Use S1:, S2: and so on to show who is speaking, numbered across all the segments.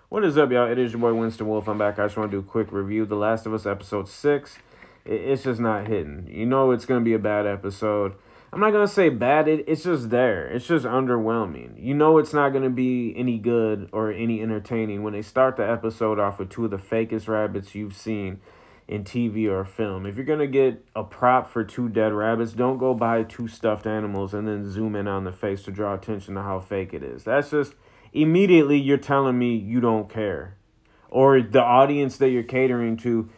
S1: What is up, y'all? It is your boy Winston Wolf. I'm back. I just want to do a quick review. The Last of Us episode 6. It's just not hitting. You know it's going to be a bad episode. I'm not going to say bad. It's just there. It's just underwhelming. You know it's not going to be any good or any entertaining when they start the episode off with two of the fakest rabbits you've seen in TV or film. If you're going to get a prop for two dead rabbits, don't go buy two stuffed animals and then zoom in on the face to draw attention to how fake it is. That's just... Immediately, you're telling me you don't care. Or the audience that you're catering to,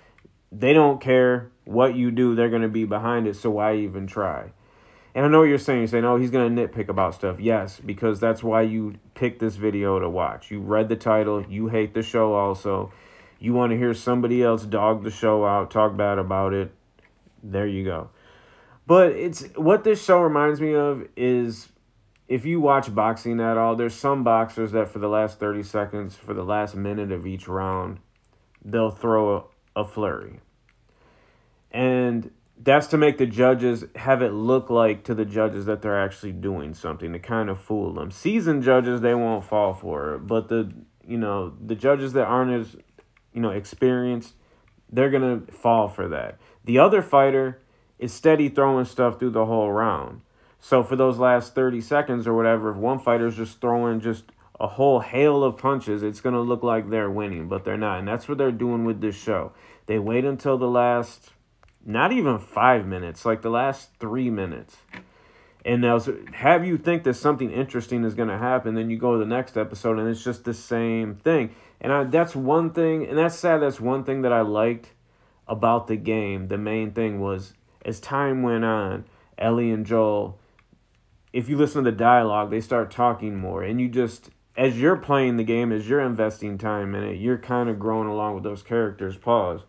S1: they don't care what you do. They're going to be behind it, so why even try? And I know what you're saying. You're saying, oh, he's going to nitpick about stuff. Yes, because that's why you picked this video to watch. You read the title. You hate the show also. You want to hear somebody else dog the show out, talk bad about it. There you go. But it's what this show reminds me of is... If you watch boxing at all, there's some boxers that for the last 30 seconds, for the last minute of each round, they'll throw a flurry. And that's to make the judges have it look like to the judges that they're actually doing something to kind of fool them. Seasoned judges, they won't fall for it. But the judges that aren't as, experienced, they're going to fall for that. The other fighter is steady throwing stuff through the whole round. So for those last 30 seconds or whatever, if one fighter's just throwing just a whole hail of punches, it's going to look like they're winning, but they're not. And that's what they're doing with this show. They wait until the last, not even 5 minutes, like the last 3 minutes. And they'll have you think that something interesting is going to happen. Then you go to the next episode and it's just the same thing. And that's one thing, and that's sad. That's one thing that I liked about the game. The main thing was as time went on, Ellie and Joel... If you listen to the dialogue, they start talking more. And you just, as you're playing the game, as you're investing time in it, you're kind of growing along with those characters. Pause.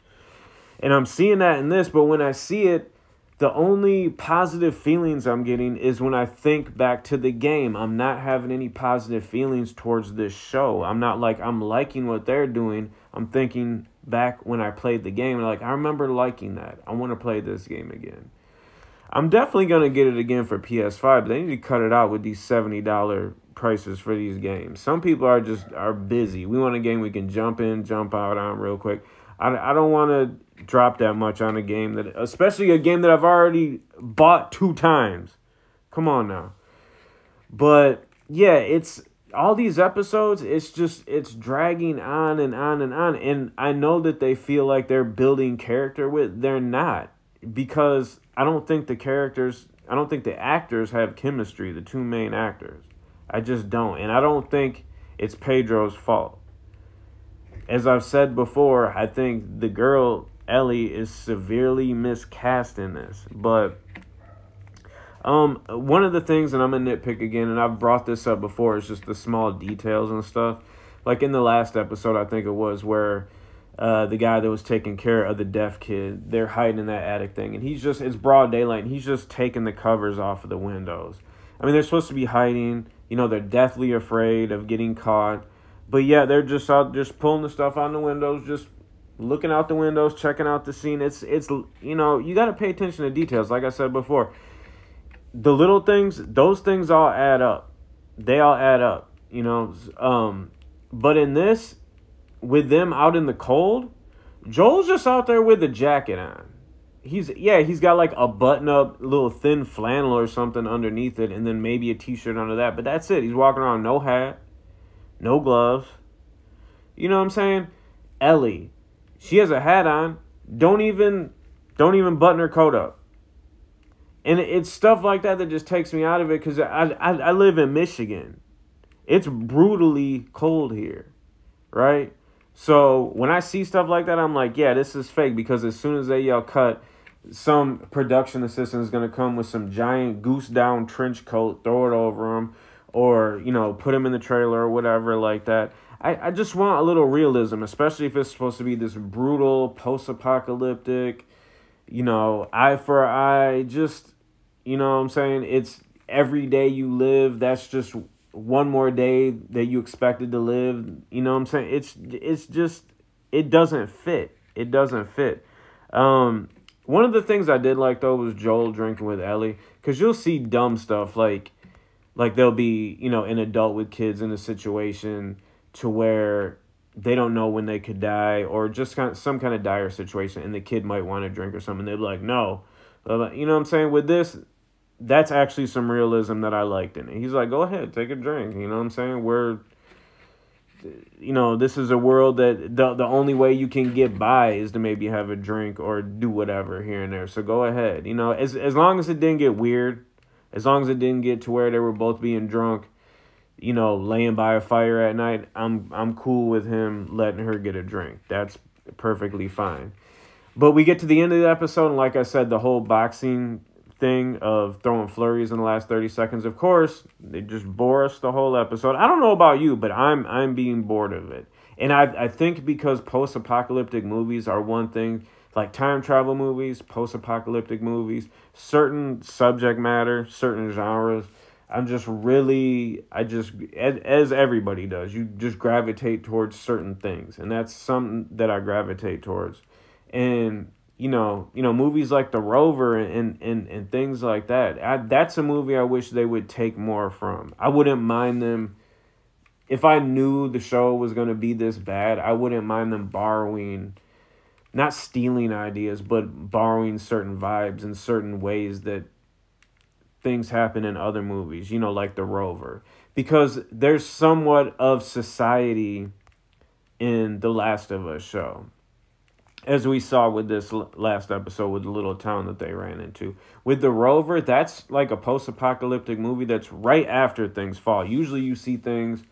S1: And I'm seeing that in this, but when I see it, the only positive feelings I'm getting is when I think back to the game. I'm not having any positive feelings towards this show. I'm not like, I'm liking what they're doing. I'm thinking back when I played the game, and like, I remember liking that. I want to play this game again. I'm definitely going to get it again for PS5, but they need to cut it out with these $70 prices for these games. Some people are busy. We want a game we can jump in, jump out on real quick. I don't want to drop that much on a game, especially a game that I've already bought 2 times. Come on now. But, yeah, it's all these episodes, it's dragging on and on and on. And I know that they feel like they're building character with. They're not. Because I don't think the actors have chemistry, the 2 main actors. I just don't. And I don't think it's Pedro's fault. As I've said before, I think the girl, Ellie, is severely miscast in this. But one of the things, and I'm going to nitpick again, and I've brought this up before, is just the small details and stuff. Like in the last episode, I think it was, where... the guy that was taking care of the deaf kid, they're hiding in that attic thing. And it's broad daylight, and he's just taking the covers off of the windows. I mean, they're supposed to be hiding. They're deathly afraid of getting caught. But yeah, they're just out, just pulling the stuff on the windows, just looking out the windows, checking out the scene. It's you got to pay attention to details. Like I said before, the little things, those things all add up. They all add up, But in this... with them out in the cold, Joel's just out there with a jacket on. He's got like a button-up little thin flannel or something underneath it, and then maybe a t-shirt under that. But that's it. He's walking around, no hat, no gloves. You know what I'm saying? Ellie, she has a hat on. Don't even button her coat up. And it's stuff like that just takes me out of it, because I live in Michigan. It's brutally cold here, right? So when I see stuff like that, I'm like, yeah, this is fake, because as soon as they yell cut, some production assistant is going to come with some giant goose down trench coat, throw it over him, or, put him in the trailer or whatever like that. I just want a little realism, especially if it's supposed to be this brutal, post-apocalyptic, eye for eye, just, what I'm saying? It's every day you live, that's just... one more day that you expected to live. You know what I'm saying? It's just, it doesn't fit. It doesn't fit. One of the things I did like, though, was Joel drinking with Ellie. Because you'll see dumb stuff like there'll be, an adult with kids in a situation to where they don't know when they could die, or just some kind of dire situation, and the kid might want to drink or something. They'd be like, no. You know what I'm saying? With this, that's actually some realism that I liked in it. He's like, go ahead, take a drink. You know what I'm saying? This is a world that the only way you can get by is to maybe have a drink or do whatever here and there. So go ahead. As long as it didn't get weird, as long as it didn't get to where they were both being drunk, laying by a fire at night, I'm cool with him letting her get a drink. That's perfectly fine. But we get to the end of the episode, and like I said, the whole boxing thing of throwing flurries in the last 30 seconds, of course, they just bore us the whole episode. I don't know about you, but I'm being bored of it. And I think because post-apocalyptic movies are one thing, like time travel movies, post-apocalyptic movies, certain subject matter, certain genres, as everybody does, you just gravitate towards certain things. And that's something that I gravitate towards. And movies like The Rover and things like that. That's a movie I wish they would take more from. I wouldn't mind them, if I knew the show was going to be this bad, I wouldn't mind them borrowing, not stealing ideas, but borrowing certain vibes and certain ways that things happen in other movies, like The Rover. Because there's somewhat of society in The Last of Us show, as we saw with this last episode with the little town that they ran into. With The Rover, that's like a post-apocalyptic movie that's right after things fall. Usually you see things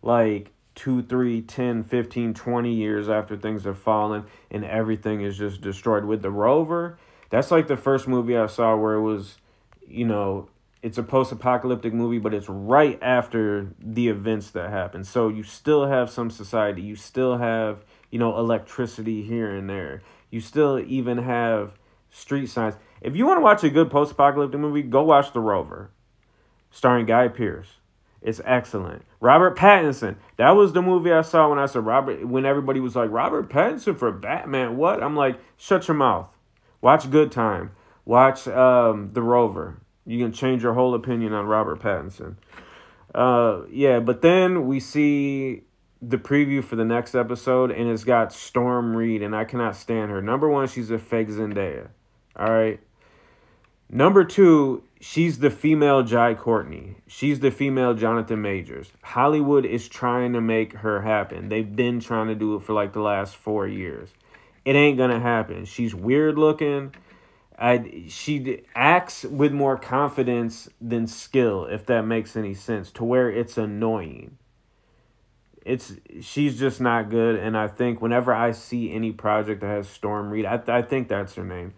S1: like 2, 3, 10, 15, 20 years after things have fallen and everything is just destroyed. With The Rover, that's like the first movie I saw where it was, it's a post-apocalyptic movie, but it's right after the events that happen. So you still have some society. You still have, electricity here and there. You still even have street signs. If you want to watch a good post-apocalyptic movie, go watch The Rover, starring Guy Pearce. It's excellent. Robert Pattinson. That was the movie I saw when everybody was like, Robert Pattinson for Batman, what? I'm like, shut your mouth. Watch Good Time. Watch The Rover. You can change your whole opinion on Robert Pattinson. But then we see the preview for the next episode, and it's got Storm Reid, and I cannot stand her. Number one, she's a fake Zendaya. All right. Number two, she's the female Jai Courtney. She's the female Jonathan Majors. Hollywood is trying to make her happen. They've been trying to do it for like the last 4 years. It ain't gonna happen. She's weird looking. She acts with more confidence than skill, if that makes any sense, to where it's annoying. She's just not good, and I think whenever I see any project that has Storm Reid, I think that's her name.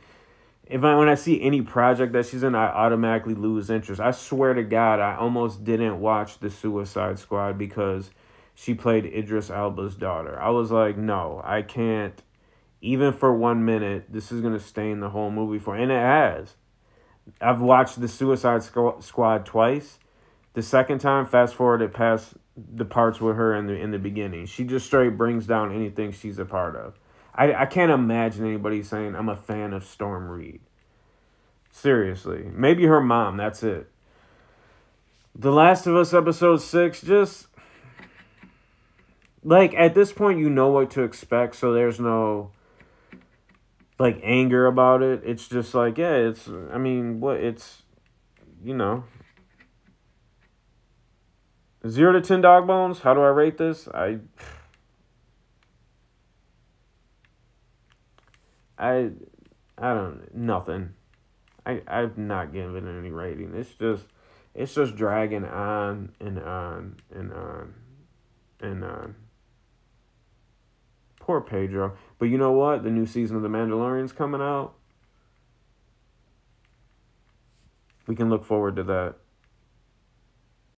S1: When I see any project that she's in, I automatically lose interest. I swear to God, I almost didn't watch The Suicide Squad because she played Idris Elba's daughter. I was like, no, I can't. Even for 1 minute, this is going to stain the whole movie for... And it has. I've watched The Suicide Squad twice. The second time, fast forward it past the parts with her in the beginning. She just straight brings down anything she's a part of. I can't imagine anybody saying, I'm a fan of Storm Reid. Seriously. Maybe her mom, that's it. The Last of Us episode 6, just... Like, at this point, you know what to expect, so there's no... like anger about it. It's just like, yeah, it's 0 to 10 dog bones. How do I rate this? I don't, nothing. I've not given it any rating. It's just dragging on and on and on and on. Poor Pedro. But you know what? The new season of The Mandalorian's coming out. We can look forward to that.